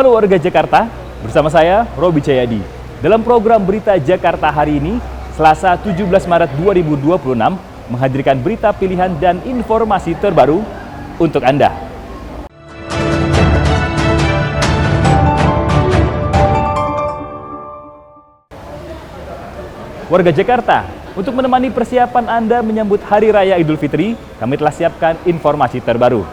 Halo warga Jakarta, bersama saya Robi Cahyadi. Dalam program Berita Jakarta hari ini, Selasa 17 Maret 2026, menghadirkan berita pilihan dan informasi terbaru untuk Anda. Warga Jakarta, untuk menemani persiapan Anda menyambut Hari Raya Idul Fitri, kami telah siapkan informasi terbaru.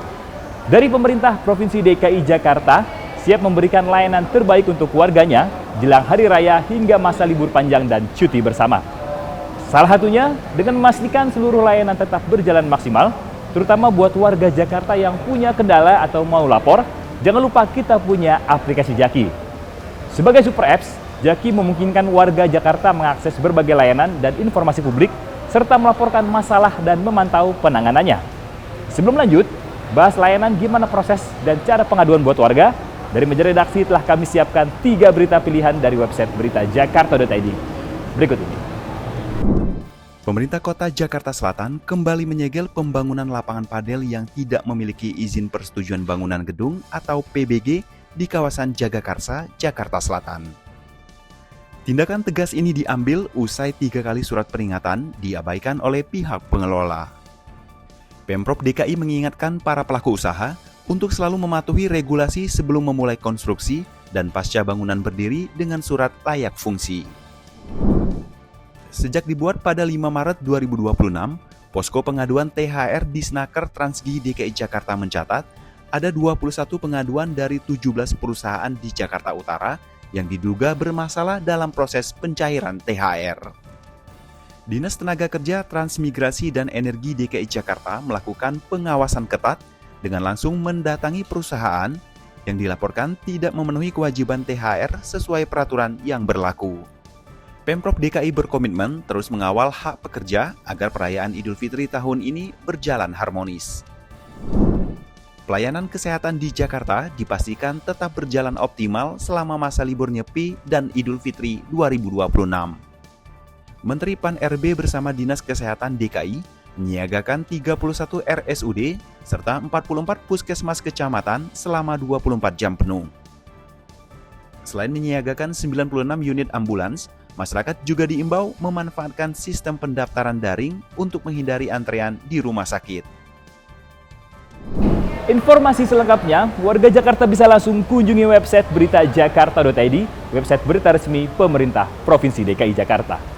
Dari pemerintah Provinsi DKI Jakarta, siap memberikan layanan terbaik untuk warganya jelang Hari Raya hingga masa libur panjang dan cuti bersama. Salah satunya dengan memastikan seluruh layanan tetap berjalan maksimal, terutama buat warga Jakarta yang punya kendala atau mau lapor, jangan lupa kita punya aplikasi Jaki. Sebagai super apps, Jaki memungkinkan warga Jakarta mengakses berbagai layanan dan informasi publik, serta melaporkan masalah dan memantau penanganannya. Sebelum lanjut, bahas layanan gimana proses dan cara pengaduan buat warga, dari meja redaksi telah kami siapkan 3 berita pilihan dari website berita jakarta.id. Berikut ini. Pemerintah Kota Jakarta Selatan kembali menyegel pembangunan lapangan padel yang tidak memiliki izin persetujuan bangunan gedung atau PBG di kawasan Jagakarsa, Jakarta Selatan. Tindakan tegas ini diambil usai 3 kali surat peringatan diabaikan oleh pihak pengelola. Pemprov DKI mengingatkan para pelaku usaha untuk selalu mematuhi regulasi sebelum memulai konstruksi dan pasca bangunan berdiri dengan surat layak fungsi. Sejak dibuat pada 5 Maret 2026, Posko Pengaduan THR di Snaker Transgi DKI Jakarta mencatat ada 21 pengaduan dari 17 perusahaan di Jakarta Utara yang diduga bermasalah dalam proses pencairan THR. Dinas Tenaga Kerja, Transmigrasi, dan Energi DKI Jakarta melakukan pengawasan ketat dengan langsung mendatangi perusahaan yang dilaporkan tidak memenuhi kewajiban THR sesuai peraturan yang berlaku. Pemprov DKI berkomitmen terus mengawal hak pekerja agar perayaan Idul Fitri tahun ini berjalan harmonis. Pelayanan kesehatan di Jakarta dipastikan tetap berjalan optimal selama masa libur Nyepi dan Idul Fitri 2026. Menteri Pan-RB bersama Dinas Kesehatan DKI menyiagakan 31 RSUD serta 44 puskesmas kecamatan selama 24 jam penuh. Selain menyiagakan 96 unit ambulans, masyarakat juga diimbau memanfaatkan sistem pendaftaran daring untuk menghindari antrean di rumah sakit. Informasi selengkapnya, warga Jakarta bisa langsung kunjungi website berita jakarta.id, website berita resmi pemerintah Provinsi DKI Jakarta.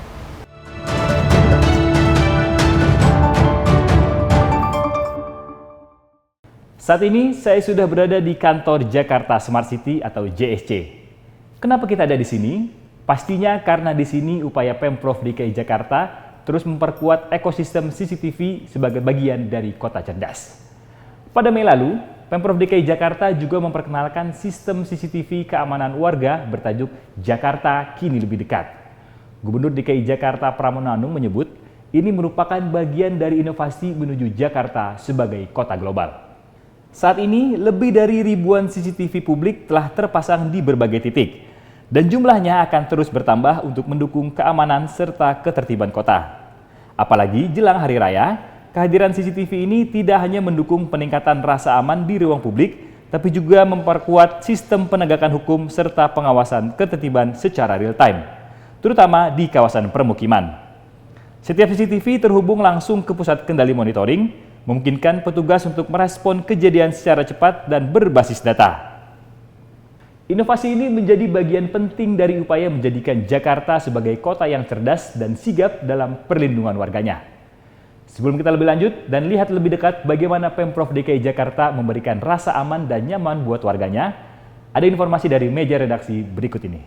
Saat ini saya sudah berada di kantor Jakarta Smart City atau JSC. Kenapa kita ada di sini? Pastinya karena di sini upaya Pemprov DKI Jakarta terus memperkuat ekosistem CCTV sebagai bagian dari kota cerdas. Pada Mei lalu, Pemprov DKI Jakarta juga memperkenalkan sistem CCTV keamanan warga bertajuk Jakarta Kini Lebih Dekat. Gubernur DKI Jakarta Pramono Anung menyebut ini merupakan bagian dari inovasi menuju Jakarta sebagai kota global. Saat ini, lebih dari ribuan CCTV publik telah terpasang di berbagai titik, dan jumlahnya akan terus bertambah untuk mendukung keamanan serta ketertiban kota. Apalagi jelang Hari Raya, kehadiran CCTV ini tidak hanya mendukung peningkatan rasa aman di ruang publik, tapi juga memperkuat sistem penegakan hukum serta pengawasan ketertiban secara real-time, terutama di kawasan permukiman. Setiap CCTV terhubung langsung ke pusat kendali monitoring, memungkinkan petugas untuk merespon kejadian secara cepat dan berbasis data. Inovasi ini menjadi bagian penting dari upaya menjadikan Jakarta sebagai kota yang cerdas dan sigap dalam perlindungan warganya. Sebelum kita lebih lanjut dan lihat lebih dekat bagaimana Pemprov DKI Jakarta memberikan rasa aman dan nyaman buat warganya, ada informasi dari meja redaksi berikut ini.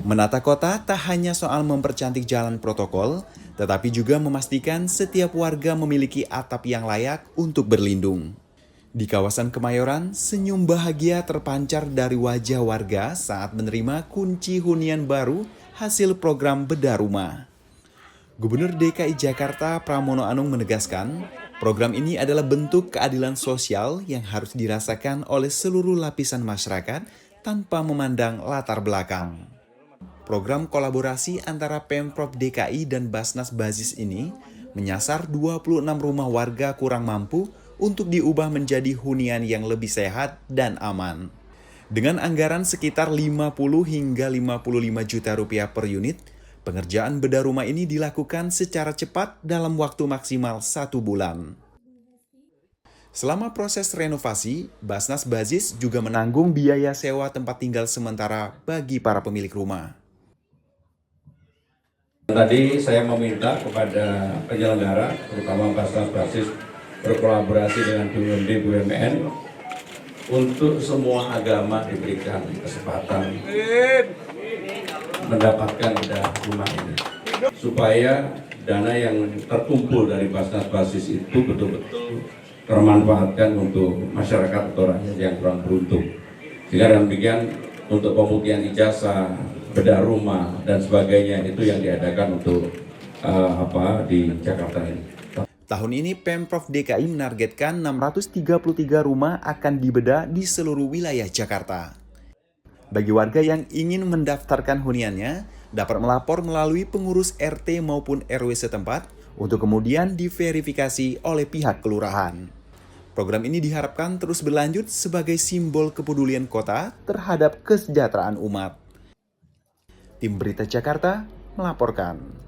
Menata kota tak hanya soal mempercantik jalan protokol, tetapi juga memastikan setiap warga memiliki atap yang layak untuk berlindung. Di kawasan Kemayoran, senyum bahagia terpancar dari wajah warga saat menerima kunci hunian baru hasil program Bedah Rumah. Gubernur DKI Jakarta Pramono Anung menegaskan, program ini adalah bentuk keadilan sosial yang harus dirasakan oleh seluruh lapisan masyarakat tanpa memandang latar belakang. Program kolaborasi antara Pemprov DKI dan Basnas Basis ini menyasar 26 rumah warga kurang mampu untuk diubah menjadi hunian yang lebih sehat dan aman. Dengan anggaran sekitar 50 hingga 55 juta rupiah per unit, pengerjaan bedah rumah ini dilakukan secara cepat dalam waktu maksimal 1 bulan. Selama proses renovasi, Basnas Bazis juga menanggung biaya sewa tempat tinggal sementara bagi para pemilik rumah. Tadi saya meminta kepada penyelenggara, terutama Basnas Bazis, berkolaborasi dengan BUMD BUMN, untuk semua agama diberikan kesempatan mendapatkan bedah rumah ini, supaya dana yang terkumpul dari Basnas Bazis itu betul-betul termanfaatkan untuk masyarakat atau rakyat yang kurang beruntung. Sehingga dengan demikian untuk pemutihan ijazah, bedah rumah dan sebagainya itu yang diadakan untuk di Jakarta ini. Tahun ini Pemprov DKI menargetkan 633 rumah akan dibedah di seluruh wilayah Jakarta. Bagi warga yang ingin mendaftarkan huniannya, dapat melapor melalui pengurus RT maupun RW setempat untuk kemudian diverifikasi oleh pihak kelurahan. Program ini diharapkan terus berlanjut sebagai simbol kepedulian kota terhadap kesejahteraan umat. Tim Berita Jakarta melaporkan.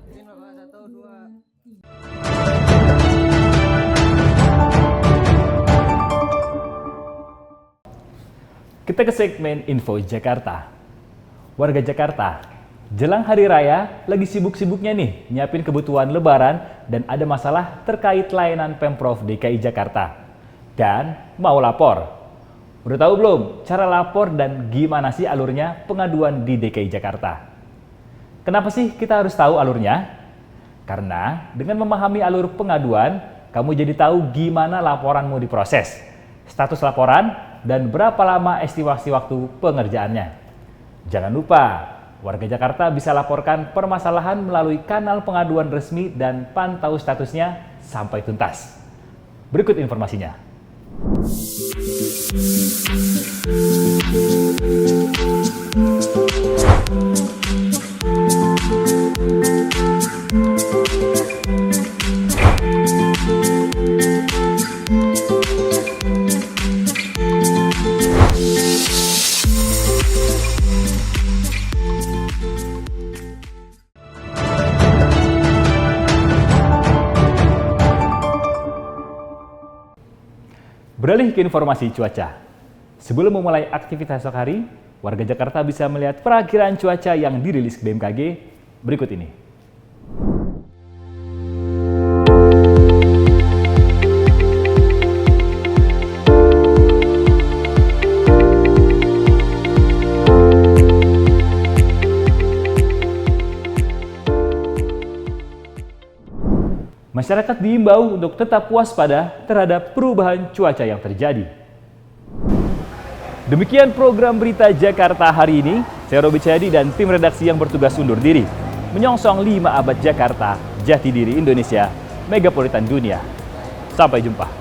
Kita ke segmen Info Jakarta. Warga Jakarta, jelang hari raya lagi sibuk-sibuknya nih nyiapin kebutuhan lebaran dan ada masalah terkait layanan Pemprov DKI Jakarta. Dan mau lapor. Udah tahu belum cara lapor dan gimana sih alurnya pengaduan di DKI Jakarta? Kenapa sih kita harus tahu alurnya? Karena dengan memahami alur pengaduan, kamu jadi tahu gimana laporanmu diproses, status laporan, dan berapa lama estimasi waktu pengerjaannya. Jangan lupa, warga Jakarta bisa laporkan permasalahan melalui kanal pengaduan resmi dan pantau statusnya sampai tuntas. Berikut informasinya. Beralih ke informasi cuaca. Sebelum memulai aktivitas esok hari, warga Jakarta bisa melihat perakiraan cuaca yang dirilis BMKG berikut ini. Masyarakat diimbau untuk tetap waspada terhadap perubahan cuaca yang terjadi. Demikian program Berita Jakarta hari ini. Saya Robi Cahyadi dan tim redaksi yang bertugas undur diri. Menyongsong 5 abad Jakarta, jati diri Indonesia, megapolitan dunia. Sampai jumpa.